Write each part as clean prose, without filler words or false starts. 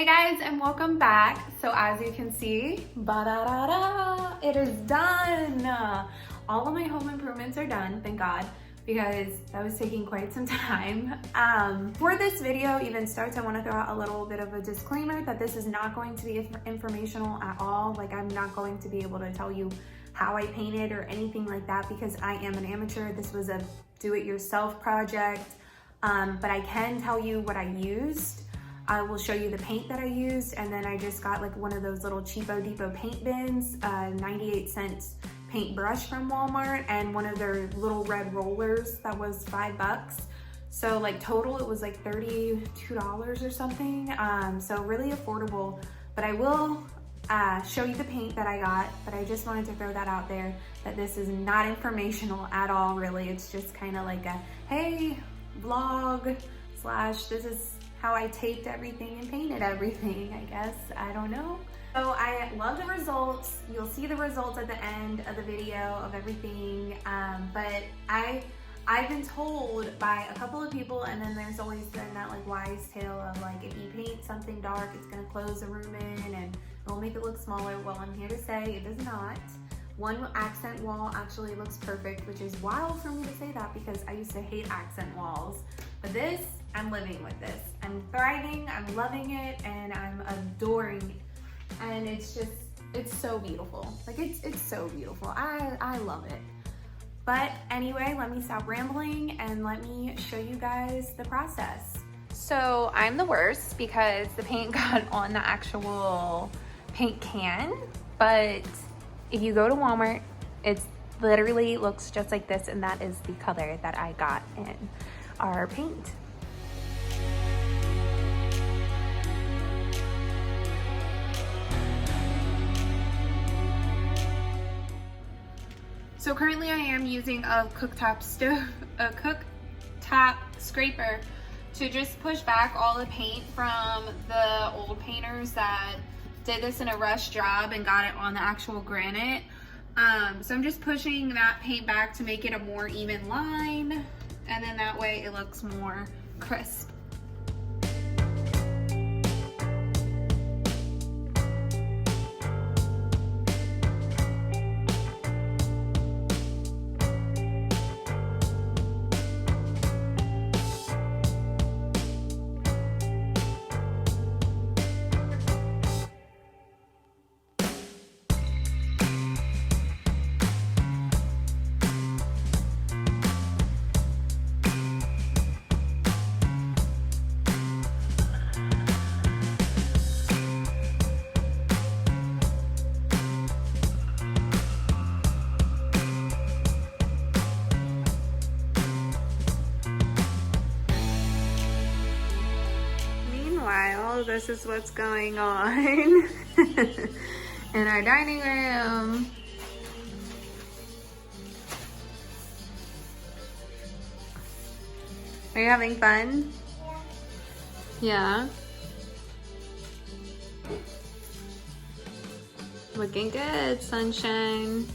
Hey guys, and welcome back. So as you can see, ba-da-da-da, it is done. All of my home improvements are done, thank God, because that was taking quite some time. Before this video even starts, I want to throw out a little bit of a disclaimer that this is not going to be informational at all. Like, I'm not going to be able to tell you how I painted or anything like that because I am an amateur. This was a do-it-yourself project, but I can tell you what I used. I will show you the paint that I used, and then I just got like one of those little cheapo depot paint bins, 98-cent paintbrush from Walmart, and one of their little red rollers that was $5. So like total it was like $32 or something. So really affordable, but I will show you the paint that I got, but I just wanted to throw that out there that this is not informational at all, really. It's just kind of like a, hey, vlog / this is how I taped everything and painted everything, I guess. I don't know. So I love the results. You'll see the results at the end of the video of everything. But I've been told by a couple of people, and then there's always been that like wise tale of like, if you paint something dark, it's gonna close the room in and it'll make it look smaller. Well, I'm here to say it does not. One accent wall actually looks perfect, which is wild for me to say that because I used to hate accent walls. But this, I'm living with this. I'm thriving, I'm loving it, and I'm adoring it. And it's just, it's so beautiful. Like it's so beautiful. I love it. But anyway, let me stop rambling and let me show you guys the process. So I'm the worst because the paint got on the actual paint can, but if you go to Walmart, it's literally looks just like this, and that is the color that I got in our paint. So currently I am using a cooktop scraper to just push back all the paint from the old painters that did this in a rush job and got it on the actual granite. So I'm just pushing that paint back to make it a more even line, and then that way it looks more crisp. This is what's going on in our dining room. Are you having fun? Yeah. Looking good, sunshine.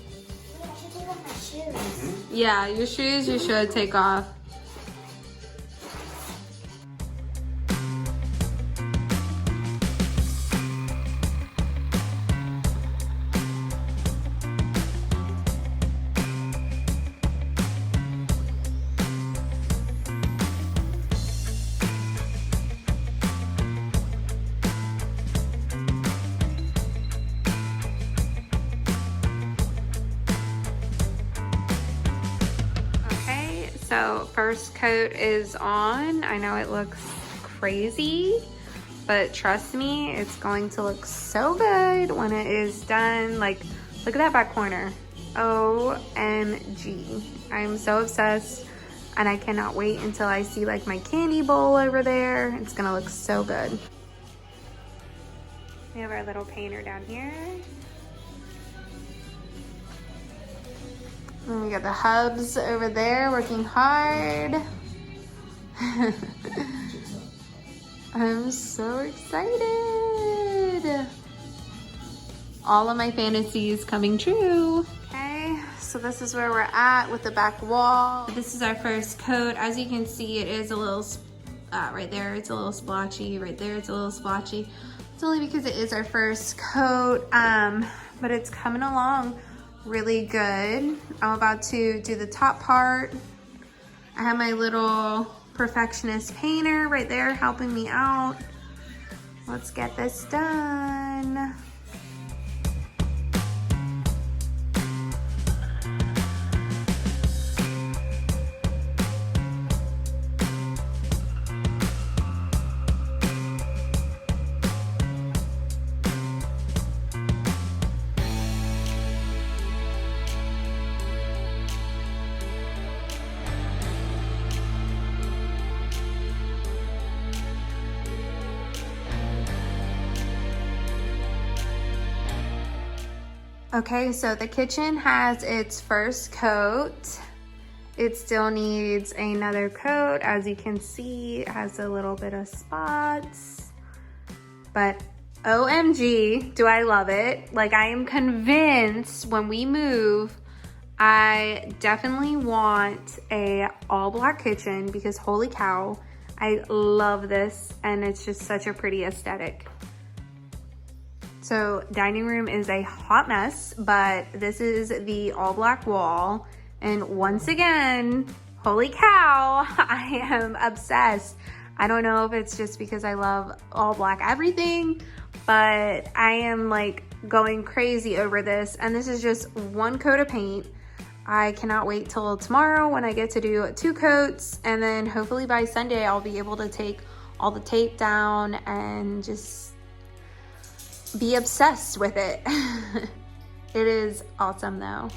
I should take off my shoes. Yeah, your shoes you should take off. So first coat is on. I know it looks crazy, but trust me, it's going to look so good when it is done. Like, look at that back corner. OMG. I'm so obsessed, and I cannot wait until I see like my candy bowl over there. It's gonna look so good. We have our little painter down here. And we got the hubs over there working hard. I'm so excited. All of my fantasies coming true. Okay, so this is where we're at with the back wall. This is our first coat. As you can see, it is a little, right there, it's a little splotchy. Right there, it's a little splotchy. It's only because it is our first coat, but it's coming along really good. I'm about to do the top part. I have my little perfectionist painter right there helping me out. Let's get this done. Okay, so the kitchen has its first coat. It still needs another coat. As you can see, it has a little bit of spots. But OMG, do I love it. Like, I am convinced when we move, I definitely want a all black kitchen because holy cow, I love this and it's just such a pretty aesthetic. So dining room is a hot mess, but this is the all black wall. And once again, holy cow, I am obsessed. I don't know if it's just because I love all black everything, but I am like going crazy over this. And this is just one coat of paint. I cannot wait till tomorrow when I get to do 2 coats. And then hopefully by Sunday, I'll be able to take all the tape down and just be obsessed with it. It is awesome though.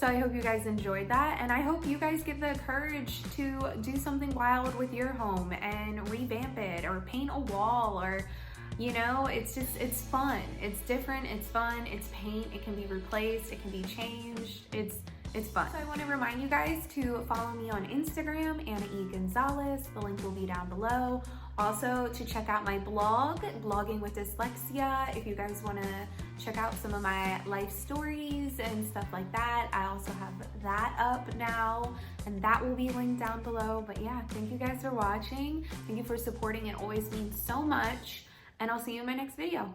I hope you guys enjoyed that, and I hope you guys get the courage to do something wild with your home and revamp it or paint a wall, or you know, it's fun. It's different, it's fun, it's paint, it can be replaced, it can be changed, it's fun. So I want to remind you guys to follow me on Instagram, Anna E. Gonzalez. The link will be down below. Also to check out my blog, Blogging with Dyslexia, if you guys want to check out some of my life stories and stuff like that. I also have that up now, and that will be linked down below. But yeah, thank you guys for watching. Thank you for supporting. It always means so much. And I'll see you in my next video.